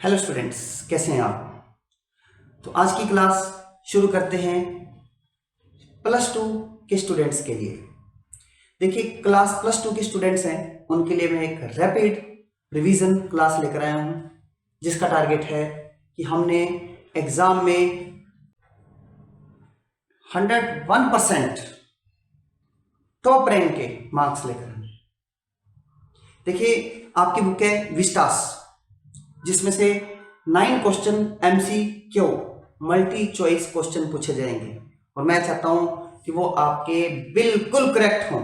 Hello students, कैसे हैं आप। तो आज की क्लास शुरू करते हैं +2 के स्टूडेंट्स के लिए। देखिए, क्लास +2 के स्टूडेंट्स हैं उनके लिए मैं एक रैपिड रिवीजन क्लास लेकर आया हूं, जिसका टारगेट है कि हमने एग्जाम में 101% टॉप रैंक के मार्क्स लेकर आए। देखिए, आपकी बुक है विस्टास, जिसमें से 9 question MCQ multi choice question पूछे जाएंगे और मैं चाहता हूं कि वो आपके बिल्कुल करेक्ट हों।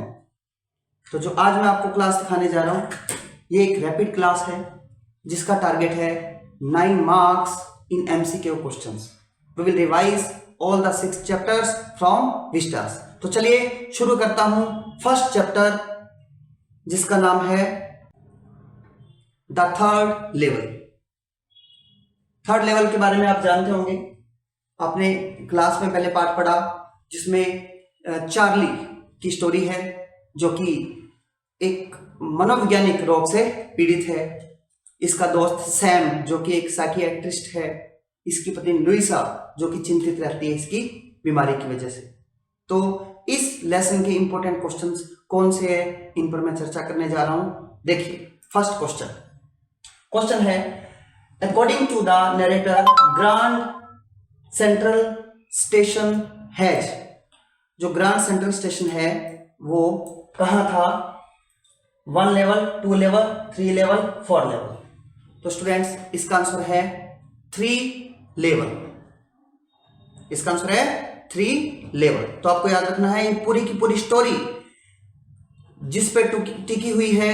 तो जो आज मैं आपको क्लास दिखाने जा रहा हूं, ये एक रैपिड क्लास है जिसका टारगेट है 9 marks in MCQ questions. We will revise all the 6 chapters from Vistas. तो चलिए शुरू करता हूं फर्स्ट चैप्टर, जिसका नाम है the third level. Third level के बारे में आप जानते होंगे, आपने क्लास में पहले पार्ट पढ़ा जिसमें चार्ली की स्टोरी है, जो कि एक मनोवैज्ञानिक रोग से पीड़ित है। इसका दोस्त सैम, जो कि एक साइकियाट्रिस्ट है। इसकी पत्नी लुइसा, जो कि चिंतित रहती है इसकी बीमारी की वजह से। तो इस लेसन के इंपॉर्टेंट क्वेश्चंस कौन से हैं, इन पर मैं चर्चा करने जा रहा हूं। देखिए, फर्स्ट क्वेश्चन है, according to the narrator Grand Central Station has. जो ग्रांड सेंट्रल स्टेशन है वो कहां था? 1 लेवल, 2 लेवल, 3 लेवल, 4 लेवल। तो स्टूडेंट्स, इसका आंसर है 3 लेवल। इसका आंसर है 3 लेवल। तो आपको याद रखना है, ये पूरी की पूरी स्टोरी जिस पे टिकी हुई है,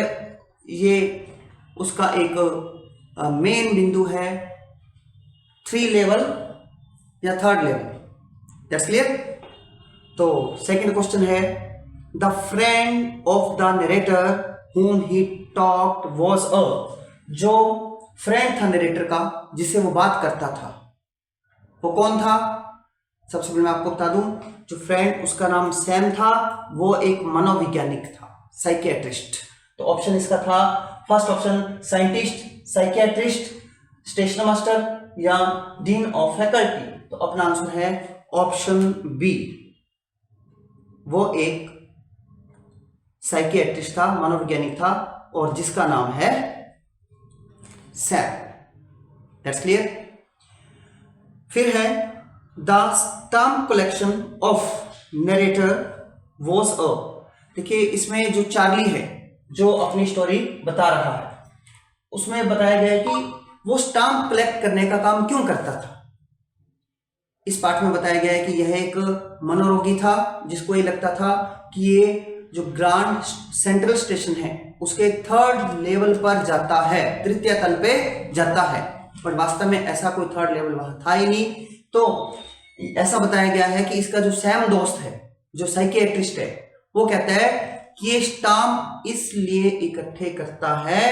ये उसका एक मेन बिंदु है 3 लेवल या 3rd लेवल। That's clear. तो सेकंड क्वेश्चन है, the friend of the narrator whom he talked was a। जो फ्रेंड था नरेटर का, जिससे वो बात करता था, वो कौन था? सबसे पहले मैं आपको बता दूं, जो फ्रेंड, उसका नाम सैम था। वो एक मनोवैज्ञानिक था, साइकियाट्रिस्ट। तो ऑप्शन इसका था first option, scientist, psychiatrist, station master या डीन ऑफ फैकल्टी। तो अपना आंसर है ऑप्शन बी। वो एक साइकियाट्रिस्ट था, मनोवैज्ञानिक था, और जिसका नाम है सैम। That's clear. फिर है, the stamp collection of narrator was a. देखिए, इसमें जो चार्ली है, जो अपनी स्टोरी बता रहा है, उसमें बताया गया है कि वो स्टाम्प कलेक्ट करने का काम क्यों करता था। इस पाठ में बताया गया है कि यह एक मनोरोगी था, जिसको ये लगता था कि ये जो ग्रांड सेंट्रल स्टेशन है उसके 3rd लेवल पर जाता है, तृतीय तल पे जाता है, पर वास्तव में ऐसा कोई 3rd लेवल वहां था ही नहीं। तो ऐसा बताया गया है कि इसका जो सैम दोस्त है, जो साइकियाट्रिस्ट है, वो कहता है कि ये स्टाम्प इसलिए इकट्ठे करता है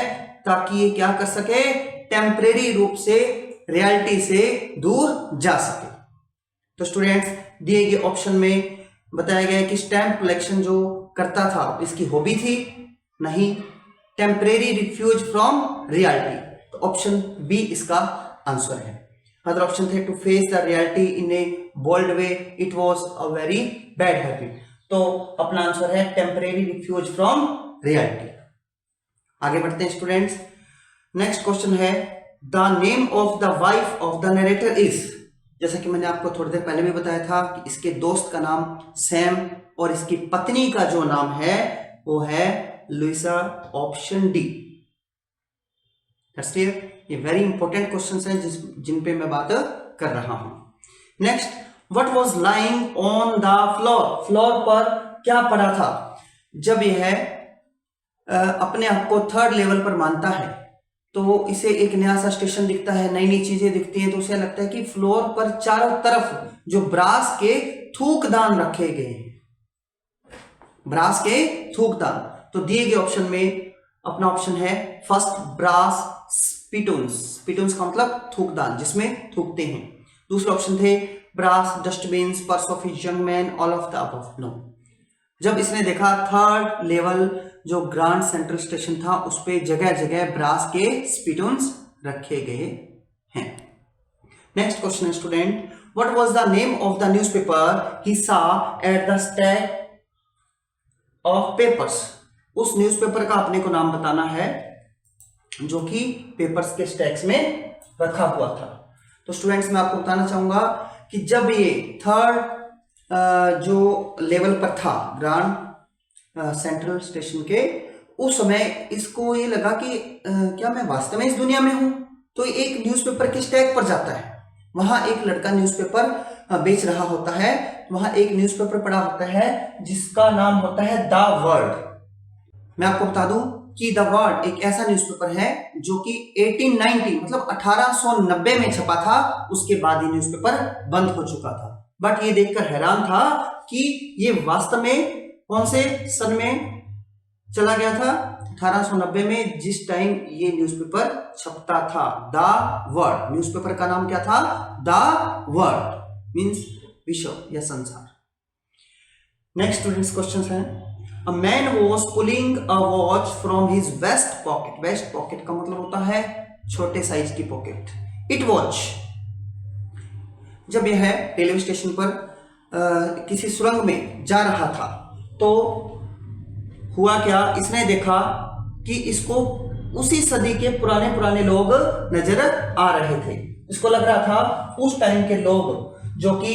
ताकि ये क्या कर सके, टेम्परेरी रूप से रियलिटी से दूर जा सके। तो स्टूडेंट्स, दिए गए ऑप्शन में बताया गया है कि स्टैम्प कलेक्शन जो करता था इसकी हॉबी थी, नहीं टेम्परेरी रिफ्यूज फ्रॉम रियलिटी। तो ऑप्शन बी इसका आंसर है। अदर ऑप्शन थे, to face the reality in a bold way, it was a very bad habit. तो अपना आंसर है टेम्परेरी रिफ्यूज फ्रॉम रियलिटी। आगे बढ़ते हैं स्टूडेंट्स। नेक्स्ट क्वेश्चन है, the name of the wife of the narrator is. जैसा कि मैंने आपको थोड़ी देर पहले भी बताया था कि इसके दोस्त का नाम सैम और इसकी पत्नी का जो नाम है वो है लुइसा। Option D. ये वेरी इंपॉर्टेंट क्वेश्चंस हैं जिन पे मैं बात कर रहा हूं। Next, what was lying on the floor. Floor पर क्या पड़ा था? जब यह अपने आप को 3rd लेवल पर मानता है, तो इसे एक नया सा स्टेशन दिखता है, नई नई चीजें दिखती हैं, तो उसे लगता है कि फ्लोर पर चारों तरफ जो ब्रास के थूकदान रखे गए हैं, ब्रास के थूकदान। तो दिए गए ऑप्शन में अपना ऑप्शन है फर्स्ट, ब्रास स्पिटून्स। स्पिटून्स का मतलब थूकदान, जिसमें थूकते हैं। दूसरे ऑप्शन थे brass dustbins, purse of his young man, all of the above. No. जब इसने देखा 3rd लेवल जो ग्रांड सेंट्रल स्टेशन था, उस पे जगह जगह ब्रास के स्पिटून्स रखे गए हैं। नेक्स्ट क्वेश्चन है student, what was the name of the newspaper he saw at the stack of papers. उस न्यूज़पेपर का अपने को नाम बताना है जो कि पेपर्स के स्टैक्स में रखा हुआ था। तो स्टूडेंट्स मैं आपको बताना चाहूंगा कि जब ये थर्ड जो लेवल पर था ग्रांड सेंट्रल स्टेशन के, उस समय इसको ये लगा कि क्या मैं वास्तव में इस दुनिया में हूं। तो एक न्यूज़पेपर के स्टैक पर जाता है, वहां एक लड़का न्यूज़पेपर बेच रहा होता है, वहां एक न्यूज़पेपर पड़ा होता है जिसका नाम होता है द वर्ल्ड। मैं आपको बता दूं कि द वर्ल्ड एक ऐसा न्यूज़पेपर है जो कि 1890 मतलब 1890 में छपा था। उसके बाद ये न्यूज़पेपर बंद हो चुका था। बट ये देखकर हैरान था कि ये वास्तव में कौन से सन में चला गया था, 1890 में, जिस टाइम ये न्यूज़पेपर छपता था। द वर्ल्ड न्यूज़पेपर का नाम क्या था? द वर्ल्ड मींस विश्व या संसार। नेक्स्ट स्टूडेंट्स क्वेश्चन है, A man was pulling a watch from his vest pocket. Vest pocket का मतलब होता है छोटे साइज की पॉकेट। It was जब यह रेलवे स्टेशन पर किसी सुरंग में जा रहा था तो हुआ क्या, इसने देखा कि इसको उसी सदी के पुराने पुराने लोग नजर आ रहे थे। इसको लग रहा था उस टाइम के लोग जो कि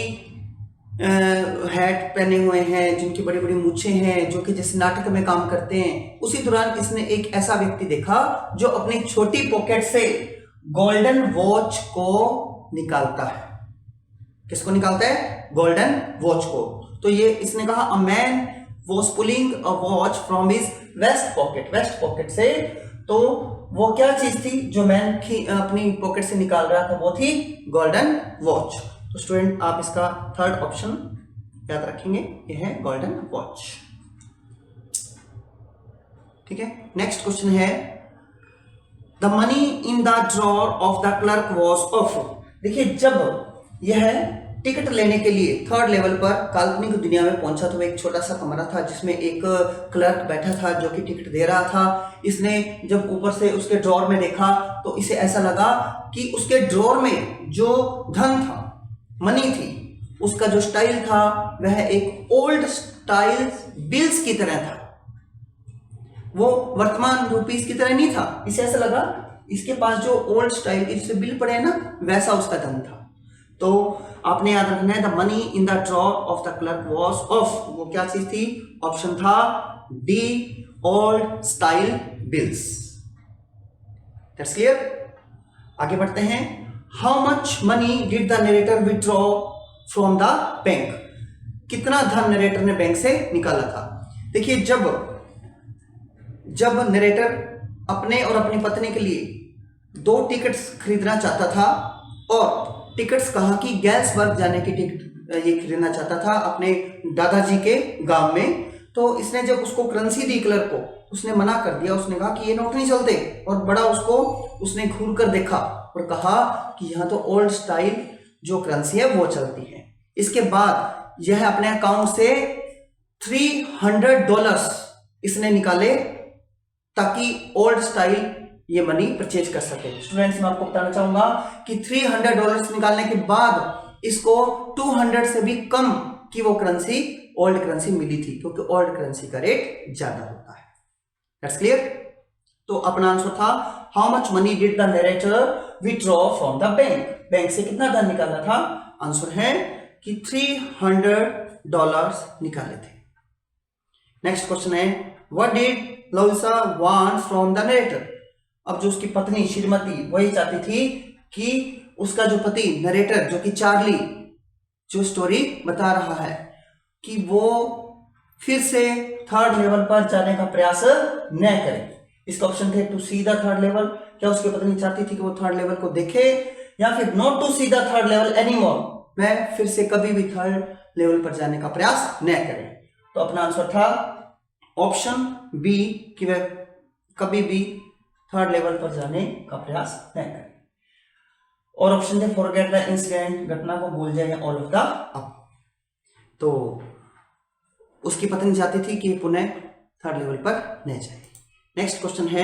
हैट पहने हुए हैं, जिनकी बड़ी बड़ी मूछें हैं, जो कि जैसे नाटक में काम करते हैं। उसी दौरान इसने एक ऐसा व्यक्ति देखा जो अपनी छोटी पॉकेट से गोल्डन वॉच को निकालता है। किसको निकालता है? गोल्डन वॉच को। तो ये इसने कहा a man was pulling a watch from his waist pocket. Waist pocket से, तो वो क्या चीज थी जो मैन अपनी पॉकेट से निकाल रहा था? वो थी गोल्डन वॉच। तो स्टूडेंट आप इसका थर्ड ऑप्शन याद रखेंगे, यह है गोल्डन वॉच। ठीक है। नेक्स्ट क्वेश्चन है, the money in the drawer of the clerk was of. देखिए जब यह टिकट लेने के लिए थर्ड लेवल पर काल्पनिक दुनिया में पहुंचा तो एक छोटा सा कमरा था जिसमें एक क्लर्क बैठा था जो कि टिकट दे रहा था। इसने जब ऊपर से उसके ड्रॉर में देखा तो इसे ऐसा लगा कि उसके ड्रॉर में जो धन था, मनी थी, उसका जो स्टाइल था वह एक ओल्ड स्टाइल बिल्स की तरह था। वो वर्तमान रुपीस की तरह नहीं था। इसे ऐसा लगा इसके पास जो ओल्ड स्टाइल के जिससे बिल पड़े ना, वैसा उसका धन था। तो आपने याद रखना है the money in the drawer of the clerk was of. वो क्या चीज थी? ऑप्शन था D, old style bills. That's clear. आगे बढ़ते हैं। How much money did the narrator withdraw from the bank. कितना धन नरेटर ने बैंक से निकाला था? देखिए जब नरेटर अपने और अपनी पत्नी के लिए 2 टिकट्स खरीदना चाहता था, और टिकट्स कहाँ की? गैल्सबर्ग जाने की टिकट ये खरीदना चाहता था अपने दादाजी के गांव में। तो इसने जब उसको करेंसी दी क्लर्क को, उसने मना कर दिया। उसने कहा कि ये नोट नहीं चलते, और बड़ा उसने घूर कर देखा और कहा कि यहाँ तो ओल्ड स्टाइल जो करेंसी है वो चलती है। इसके बाद यह अपने अकाउंट से $300 इसने निकाले ताकि ओल्ड स्टाइल ये मनी परचेज कर सके। स्टूडेंट्स मैं आपको बताना चाहूंगा कि $300 निकालने के बाद इसको 200 से भी कम की वो करेंसी, ओल्ड करेंसी मिली थी, क्योंकि ओल्ड करेंसी का रेट ज्यादा होता है। That's clear. तो अपना आंसर था how much money did the narrator withdraw from the bank. Bank से कितना धन निकाला था? आंसर है कि $300 निकाले थे। नेक्स्ट क्वेश्चन है, what did लोइसा want from the narrator. अब जो उसकी पत्नी श्रीमती वही चाहती थी कि उसका जो पति नरेटर जो कि चार्ली जो स्टोरी बता रहा है कि वो फिर से थर्ड लेवल पर जाने का प्रयास न करे। इसका ऑप्शन थे to see the third level. क्या उसकी पत्नी चाहती थी कि वो थर्ड लेवल को देखे, या फिर not to see the third level anymore, वह फिर से कभी भी थर्ड लेवल पर जाने का प्रयास न करे। तो अपना आंसर था ऑप्शन बी कि वह कभी भी थर्ड लेवल पर जाने का प्रयास न करें। और ऑप्शन थे फॉरगेट द इंसिडेंट, घटना को भूल जाए, ऑल ऑफ द अब। तो उसकी पत्नी चाहती थी कि पुनः थर्ड लेवल पर न जाए। नेक्स्ट क्वेश्चन है,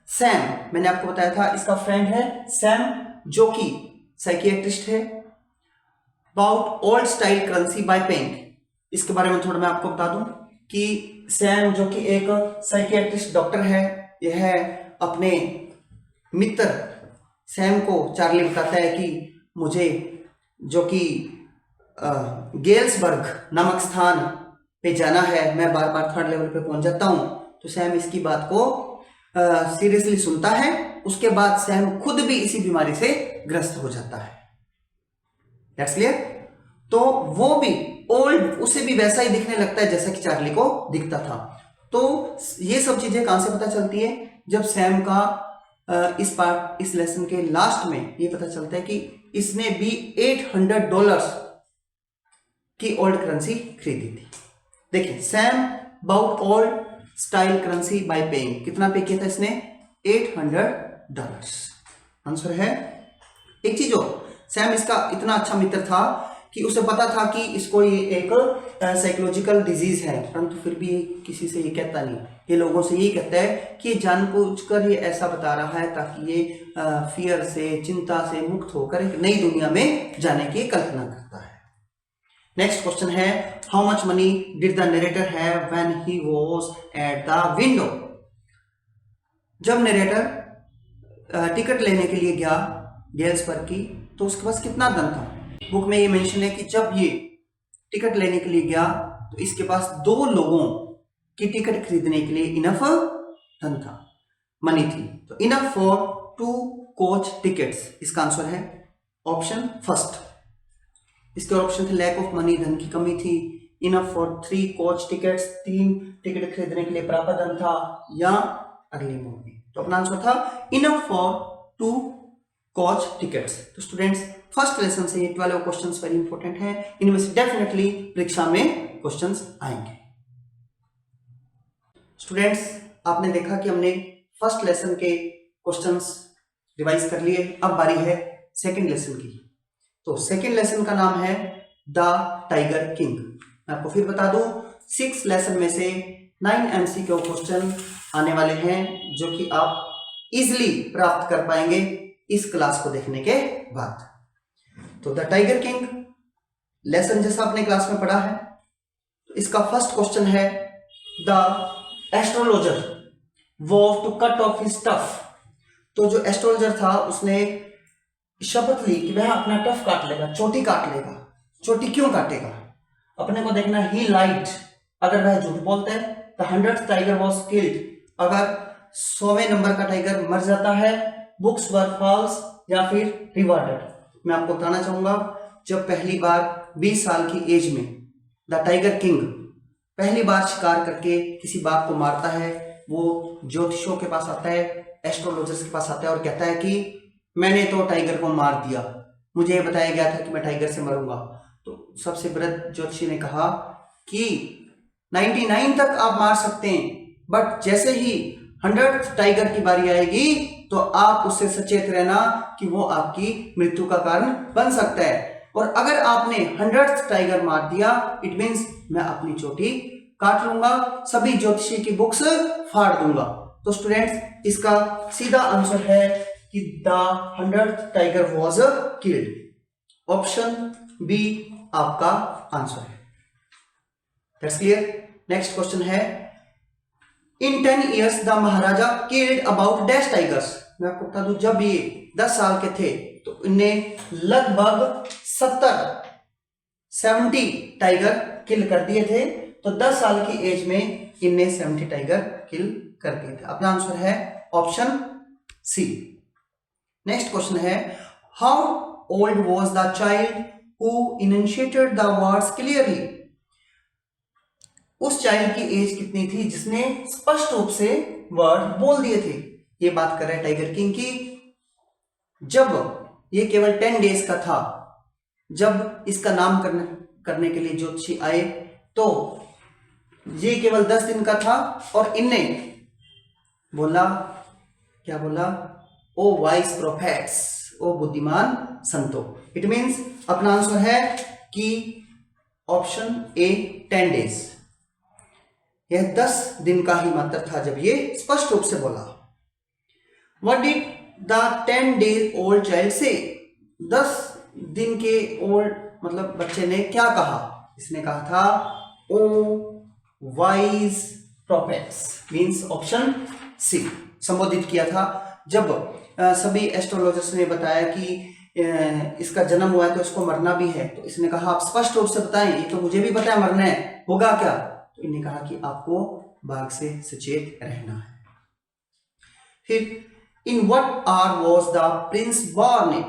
सैम। मैंने आपको बताया था इसका फ्रेंड है सैम, जो कि साइकियाट्रिस्ट है। About old style currency by paying, इसके बारे में थोड़ा मैं आपको बता दूं कि सैम जो कि एक साइकियाट्रिस्ट डॉक्टर है, यह अपने मित्र सैम को चार्ली बताता है कि मुझे जो कि गेल्सबर्ग नामक स्थान पे जाना है, मैं बार बार 3rd लेवल पे पहुंच जाता हूं। तो सैम इसकी बात को सीरियसली सुनता है। उसके बाद सैम खुद भी इसी बीमारी से ग्रस्त हो जाता है। That's clear. तो वो भी ओल्ड, उसे भी वैसा ही दिखने लगता है जैसा कि चार्ली को दिखता था। तो ये सब चीजें कहां से पता चलती है? जब सैम का इस लेसन के लास्ट में ये पता चलता है कि इसने भी $800 की ओल्ड करेंसी खरीदी थी। देखिए, Sam bought old style currency by paying, कितना पे किया था इसने? $800। आंसर है। एक चीज और, सैम इसका इतना अच्छा मित्र था कि उसे पता था कि इसको ये एक साइकोलॉजिकल डिजीज है, परंतु फिर भी किसी से ये कहता नहीं। ये लोगों से यही कहता है कि जानबूझकर ये ऐसा बता रहा है ताकि ये फियर से, चिंता से मुक्त होकर एक नई दुनिया में जाने की कल्पना करता है। नेक्स्ट क्वेश्चन है, how much money did the narrator have when he was at the window? जब नरेटर टिकट लेने के लिए गया गेल्सबर्ग की, तो उसके पास कितना धन था? बुक में ये मेंशन है कि जब ये टिकट लेने के लिए गया तो इसके पास 2 लोगों की टिकट खरीदने के लिए इनफ धन था, मनी थी। तो इनफ फॉर 2 कोच टिकट्स, इसका आंसर है ऑप्शन फर्स्ट। इसके ऑप्शन थे लैक ऑफ मनी, धन की कमी थी, enough for 3 coach tickets, 3 ticket खरीदने के लिए पर्याप्त धन था, या अगली मूवी। तो अपना आंसर था इनफ फॉर 2 कोच टिकट्स। तो स्टूडेंट्स, फर्स्ट लेसन से ये 12 क्वेश्चंस वेरी इंपॉर्टेंट है, इनमें से डेफिनेटली परीक्षा में क्वेश्चंस आएंगे। स्टूडेंट्स, आपने देखा कि हमने फर्स्ट लेसन के क्वेश्चंस रिवाइज कर लिए। अब बारी है सेकंड लेसन की। तो सेकंड लेसन का नाम है द टाइगर किंग। मैं आपको फिर बता दूं, 6 लेसन में से 9 MCQ क्वेश्चन आने वाले हैं जो कि आप इजिली प्राप्त कर पाएंगे इस क्लास को देखने के बाद। तो द टाइगर किंग लेसन जैसा आपने क्लास में पढ़ा है, तो इसका फर्स्ट क्वेश्चन है, the astrologer vow to cut off his tuft. तो जो एस्ट्रोलॉजर था उसने शपथ ली कि वह अपना टफ काट लेगा, चोटी काट लेगा। चोटी क्यों काटेगा? अपने को देखना, ही लाइट, अगर वह झूठ बोलता है, the 100th tiger was killed, अगर 100वें नंबर का टाइगर मर जाता है, बुक्स वर फॉल्स, या फिर रिवार्डेड। मैं आपको बताना चाहूंगा, जब पहली बार 20 साल की एज में द टाइगर किंग पहली बार शिकार करके किसी बाघ को मारता है, वो ज्योतिषों के पास आता है, एस्ट्रोलॉजर्स के पास आता है और कहता है कि मैंने तो टाइगर को मार दिया, मुझे बताया गया था कि मैं टाइगर से मरूंगा। तो सबसे वृद्ध ज्योतिषी ने कहा कि 99 तक आप मार सकते हैं, बट जैसे ही 100th टाइगर की बारी आएगी तो आप उससे सचेत रहना कि वो आपकी मृत्यु का कारण बन सकता है। और अगर आपने 100th टाइगर मार दिया, इट मीन्स मैं अपनी चोटी काट लूंगा, सभी ज्योतिषी की बुक्स फाड़ दूंगा। तो स्टूडेंट्स, इसका सीधा आंसर है कि the 100th tiger was killed. Option B आपका आंसर है। That's clear. नेक्स्ट क्वेश्चन है, in 10 years the Maharaja killed about dash tigers. मैं आपको बता दूं, जब ये 10 साल के थे तो इन्हें लगभग 70 टाइगर किल कर दिए थे। तो 10 साल की एज में इनने 70 टाइगर किल कर दिए थे। अपना आंसर है ऑप्शन सी। नेक्स्ट क्वेश्चन है, how old was the child who initiated the words clearly. उस चाइल्ड की एज कितनी थी जिसने स्पष्ट रूप से वर्ड बोल दिए थे? ये बात कर रहे हैं टाइगर किंग की। जब ये केवल 10 डेज का था, जब इसका नाम करने के लिए ज्योतिषी आए, तो ये केवल 10 दिन का था और इनने बोला, क्या बोला? ओ वाइस प्रोफेट्स, ओ बुद्धिमान संतो। इट मीन्स अपना आंसर है कि ऑप्शन ए 10 डेज। यह 10 दिन का ही मात्र था जब ये स्पष्ट रूप से बोला। What did the 10 days old child say? 10 दिन के ओल्ड मतलब बच्चे ने क्या कहा? इसने कहा था O wise prophets, means option C संबोधित किया था। जब सभी एस्ट्रोलॉजर्स ने बताया कि इसका जन्म हुआ है तो इसको मरना भी है, तो इसने कहा आप स्पष्ट रूप से बताएं, ये तो मुझे भी पता है मरना है, होगा क्या? तो इन्हें कहा कि आपको भाग से सचेत रहना है। फिर in what hour was the prince born?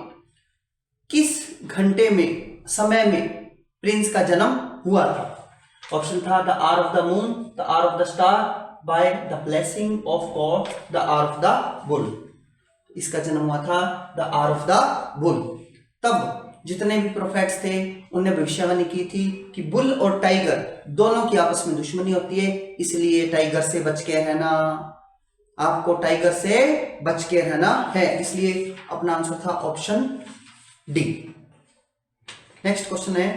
किस घंटे में, समय में प्रिंस का जन्म हुआ था? ऑप्शन था the hour of the moon, the hour of the star, by the blessing of God, the hour of the bull. इसका जन्म हुआ था the hour of the bull. तब जितने भी प्रोफेट्स थे उनने भविष्यवाणी की थी कि बुल और टाइगर दोनों की आपस में दुश्मनी होती है, इसलिए टाइगर से बच के रहना, आपको टाइगर से बच के रहना है। इसलिए अपना आंसर था ऑप्शन डी। नेक्स्ट क्वेश्चन है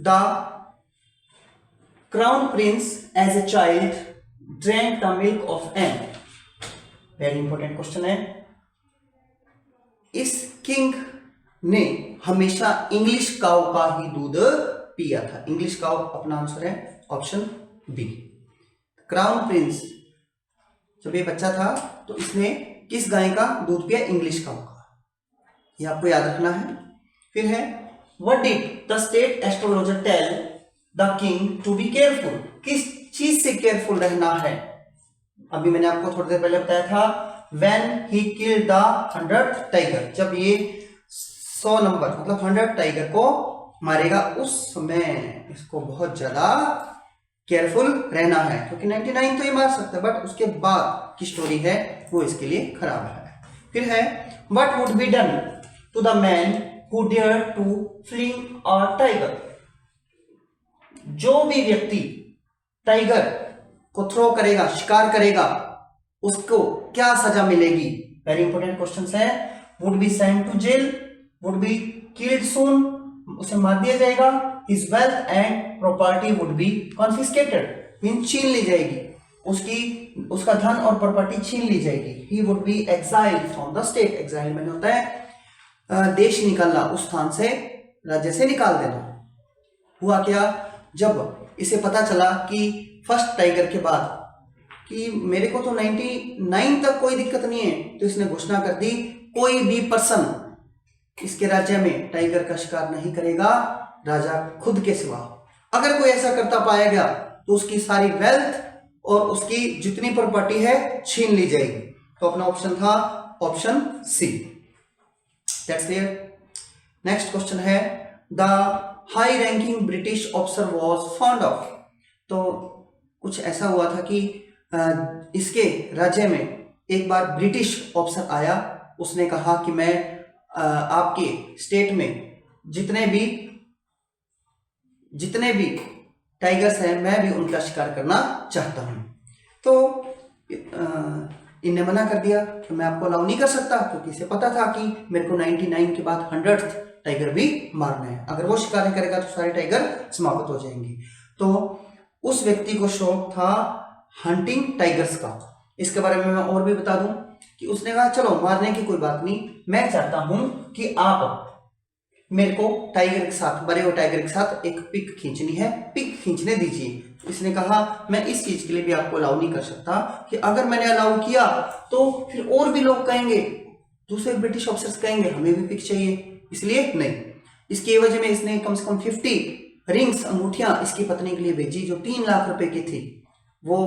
the crown prince as a child drank the milk of an. Very important question है। इस किंग ने हमेशा इंग्लिश काउ का ही दूध पिया था। इंग्लिश काउ अपना आंसर है ऑप्शन बी। क्राउन प्रिंस जब ये बच्चा था तो इसने किस गाय का दूध पिया? इंग्लिश काउ का। ये आपको याद रखना है। फिर है what did the state astrologer tell the king to be careful? किस चीज से केयरफुल रहना है? अभी मैंने आपको थोड़ी देर पहले बताया था when he killed the 100 tiger, जब ये 100 नंबर मतलब 100 टाइगर को मारेगा उस समय इसको बहुत ज्यादा केयरफुल रहना है, क्योंकि 99 तो ये मार सकता है बट उसके बाद की स्टोरी है वो इसके लिए खराब है। फिर है what would be done to the man who dared to fling a tiger? जो भी व्यक्ति टाइगर को थ्रो करेगा, शिकार करेगा, उसको क्या सजा मिलेगी? वेरी इंपॉर्टेंट क्वेश्चन है। Would be sent to jail, would be killed soon, उसे मार दिया जाएगा, his wealth and property would be confiscated, mean छीन ली जाएगी, उसका धन और प्रॉपर्टी छीन ली जाएगी। He would be exiled from the state. Exile मैंने होता है देश निकालना, उस स्थान से, राज्य से निकाल देना। हुआ क्या? जब इसे पता चला कि फर्स्ट टाइगर के बाद कि मेरे को तो 99 तक कोई दिक्कत नहीं है, तो इसने घोषणा कर दी कोई भी पर्सन इसके राज्य में टाइगर का शिकार नहीं करेगा, राजा खुद के सिवा। अगर कोई ऐसा करता पाया गया तो उसकी सारी वेल्थ और उसकी जितनी प्रॉपर्टी है छीन ली जाएगी। तो अपना ऑप्शन था option C. That's clear. Next question है the high ranking British officer was found off. तो कुछ ऐसा हुआ था कि इसके राज्य में एक बार ब्रिटिश ऑफिसर आया, उसने कहा कि मैं आपके स्टेट में जितने भी टाइगर्स हैं मैं भी उनका शिकार करना चाहता हूं। तो इन्हें मना कर दिया कि मैं आपको अलाउ नहीं कर सकता, क्योंकि इसे पता था कि मेरे को 99 के बाद 100th टाइगर भी मारना है, अगर वो शिकार करेगा तो सारे टाइगर समाप्त हो जाएंगे। तो उस व्यक्ति को शौक था हंटिंग टाइगर्स का। इसके बारे में मैं और भी बता दूं कि उसने कहा चलो मारने की कोई बात नहीं, मैं चाहता हूं कि आप मेरे को टाइगर के साथ, बड़े हुए टाइगर के साथ एक पिक खींचनी है, पिक खींचने दीजिए। इसने कहा मैं इस चीज के लिए भी आपको अलाउ नहीं कर सकता कि अगर मैंने अलाउ किया तो फिर और भी लोग कहेंगे, दूसरे ब्रिटिश ऑफिसर्स कहेंगे हमें भी पिक चाहिए, इसलिए नहीं। इसकी वजह में इसने कम से कम 50 रिंग्स, अंगूठियां इसकी पत्नी के लिए भेजी जो 3 लाख रुपए की थी। वो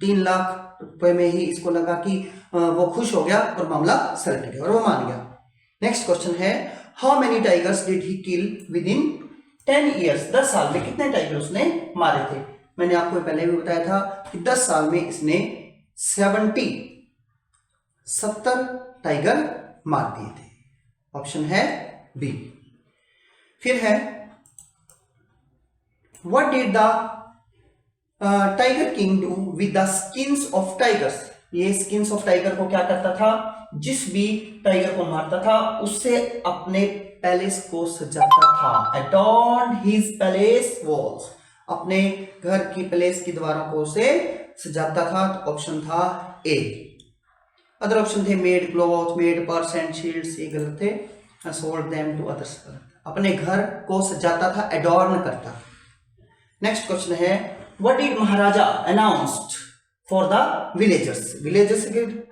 3 लाख रुपए में ही इसको लगा कि वो खुश हो गया और मामला सलट गया और वो मान गया। नेक्स्ट क्वेश्चन है how many tigers did he kill with in 10 years? 10 साल में कितने टाइगर उसने मारे थे? मैंने आपको पहले भी बताया था कि 10 साल में इसने 70 टाइगर मार दिए थे। ऑप्शन है बी। फिर है what did the tiger king do with the skins of tigers? ये स्किन्स ऑफ टाइगर को क्या करता था? जिस भी टाइगर को मारता था उससे अपने पैलेस को सजाता था। अडॉर्न हिज पैलेस वॉल्स, अपने घर की पैलेस की दीवारों को उसे सजाता था। तो ऑप्शन था ए। अदर ऑप्शन थे made cloth, made purse and shields, ये गलत थे। सोल्ड देम टू अदर्स, अपने घर को सजाता था, एडॉर्न करता। नेक्स्ट क्वेश्चन है what did Maharaja announced for the villagers, villagers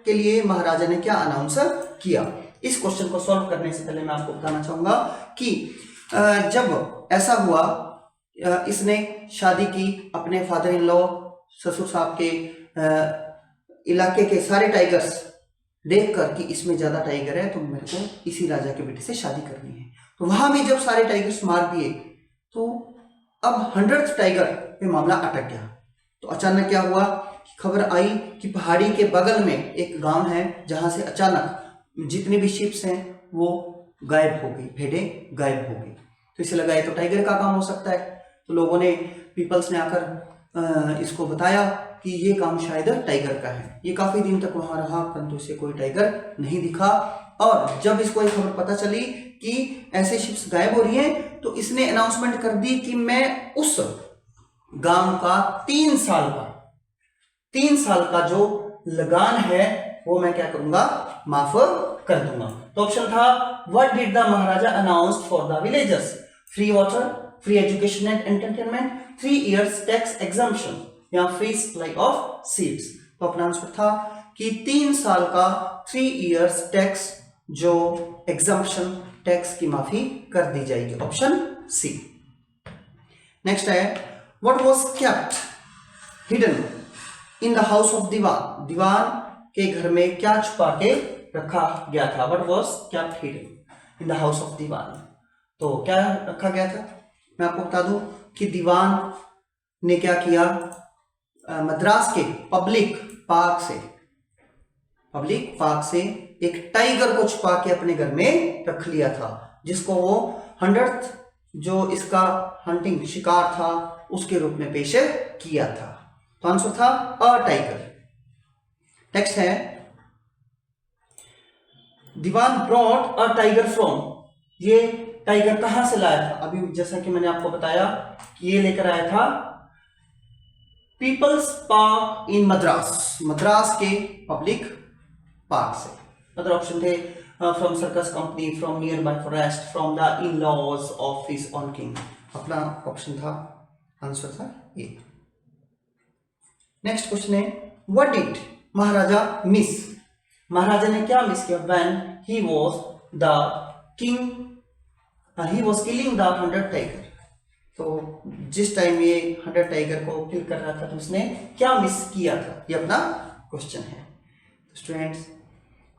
के लिए महाराजा ने क्या अनाउंस किया। इस क्वेश्चन को सॉल्व करने से पहले मैं आपको बताना चाहूंगा कि जब ऐसा हुआ, इसने शादी की अपने फादर इन लॉ ससुर साहब के इलाके के सारे टाइगर्स देखकर कि इसमें ज्यादा टाइगर है तो मेरे को इसी राजा के बेटे से शादी करनी है, तो वहां भी जब सारे टाइगर्स मार दिए तो अब 100th टाइगर पे मामला अटक गया। तो अचानक क्या हुआ, खबर आई कि पहाड़ी के बगल में एक गांव है जहां से अचानक जितने भी शिप्स हैं वो गायब हो गई, भेड़ें गायब हो गई। तो इसे लगा ये तो टाइगर का काम हो सकता है। तो लोगों ने, पीपल्स ने आकर इसको बताया कि ये काम शायद टाइगर का है। ये काफी दिन तक वहां रहा परंतु इसे कोई टाइगर नहीं दिखा। और जब इसको ये खबर पता चली कि ऐसे शिप्स गायब हो रही हैं तो इसने अनाउंसमेंट कर दी कि मैं उस गांव का 3 साल का जो लगान है वो मैं क्या करूंगा, माफ कर दूंगा। तो ऑप्शन था what did the Maharaja announced for the villagers, free water, free education and entertainment, 3 years tax exemption या फ्री सप्लाई ऑफ सीड्स। तो अपना आंसर था कि 3 साल का 3 years टैक्स जो एग्जम्पशन, टैक्स की माफी कर दी जाएगी, ऑप्शन सी। नेक्स्ट है what was kept hidden in the house of Dewan, दीवान के घर में क्या छुपा के रखा गया था। What was kept hidden in the house of Dewan, तो क्या रखा गया था, मैं आपको बता दूं कि दीवान ने क्या किया, मद्रास के पब्लिक पार्क से एक टाइगर को छुपा के अपने घर में रख लिया था, जिसको वो 100th जो इसका हंटिंग शिकार था उसके रूप में पेश किया था। तो आंसर था अ टाइगर। नेक्स्ट है दीवान ब्रॉट अ टाइगर फ्रॉम, ये टाइगर कहां से लाया था। अभी जैसा कि मैंने आपको बताया कि ये लेकर आया था पीपल्स पार्क इन मद्रास के पब्लिक पार्क से। अदर ऑप्शन थे from circus company, from nearby forest, from the in laws of his own king. अपना ऑप्शन था, आंसर था ए। नेक्स्ट क्वेश्चन है what did Maharaja miss, Maharaja ने क्या मिस किया when he was killing the 100 tiger. तो जिस टाइम ये 100 टाइगर को किल कर रहा था तो उसने क्या मिस किया था, ये अपना क्वेश्चन है। तो स्टूडेंट्स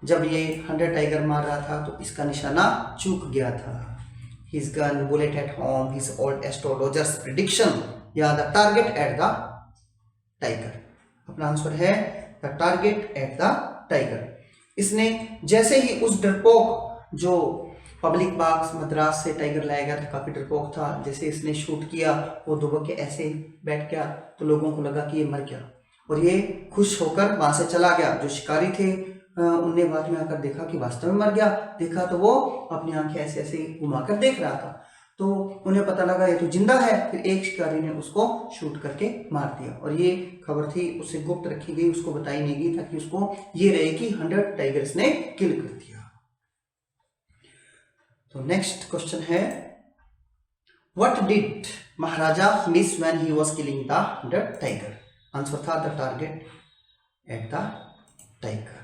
जब ये 100 टाइगर मार रहा था तो इसका निशाना चूक गया था। His gun bullet at home, his old astrologers prediction या the target at the tiger. अपना आंसर है the target at the tiger. इसने जैसे ही उस डरपोक जो पब्लिक पार्क मद्रास से टाइगर लाया गया था, काफी डरपोक था, जैसे इसने शूट किया वो दुबक के ऐसे बैठ गया तो लोगों को लगा कि ये मर गया और ये खुश होकर वहां से चला गया। जो शिकारी थे उनने बाद में आकर देखा कि वास्तव में मर गया, देखा तो वो अपनी आंखें ऐसे ऐसे घुमाकर देख रहा था, तो उन्हें पता लगा ये तो जिंदा है। फिर एक शिकारी ने उसको शूट करके मार दिया और ये खबर थी उससे गुप्त रखी गई, उसको बताई नहीं गई ताकि उसको ये रहे कि 100 टाइगर्स ने किल कर दिया। तो नेक्स्ट क्वेश्चन है what did Maharaja miss when he was killing the 100 tiger. Answer था the target at the tiger.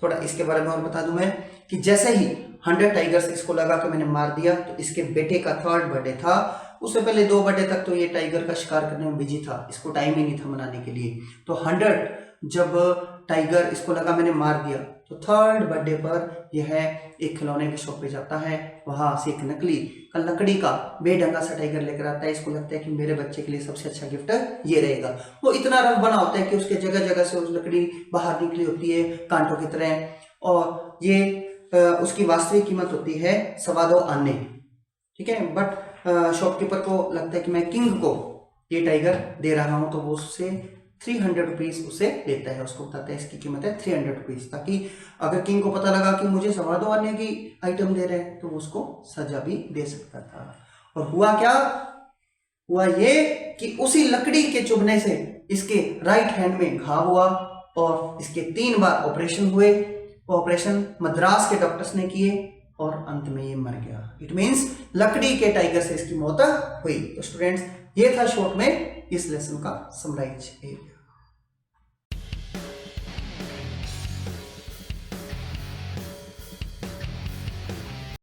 थोड़ा इसके बारे में और बता दूं मैं कि जैसे ही 100 टाइगर्स इसको लगा कि मैंने मार दिया तो इसके बेटे का 3rd बर्थडे था। उससे पहले 2 बर्थडे तक तो ये टाइगर का शिकार करने में बिजी था, इसको टाइम ही नहीं था मनाने के लिए। तो 100 जब टाइगर इसको लगा मैंने मार दिया तो 3rd बर्थडे पर यह एक खिलौने की शॉप पे जाता है, वहां से एक नकली लकड़ी का बेढंगा सा टाइगर लेकर आता है। इसको लगता है कि मेरे बच्चे के लिए सबसे अच्छा गिफ्ट ये रहेगा। वो इतना रफ बना होता है कि उसके जगह जगह से उस लकड़ी बाहर निकली होती है कांटों की तरह, और ये उसकी वास्तविक कीमत होती है 2.25 आने, ठीक है। बट शॉपकीपर को लगता है कि मैं किंग को ये टाइगर दे रहा हूं, तो वो उससे 300 रुपीज उसे देता है। उसको बताता है इसकी कीमत है 300 रुपीज, ताकि अगर किंग को पता लगा कि मुझे 2.25 आने की आइटम दे रहे हैं तो उसको सजा भी दे सकता था। और हुआ क्या, हुआ ये कि उसी लकड़ी के चुभने से इसके राइट हैंड में घाव हुआ और इसके 3 बार ऑपरेशन हुए। ऑपरेशन मद्रास के डॉक्टर्स ने किए और अंत में ये मर गया। इट मीन्स लकड़ी के टाइगर से इसकी मौत हुई। तो स्टूडेंट्स, ये था शॉर्ट में इस लेसन का समराइज एरिया।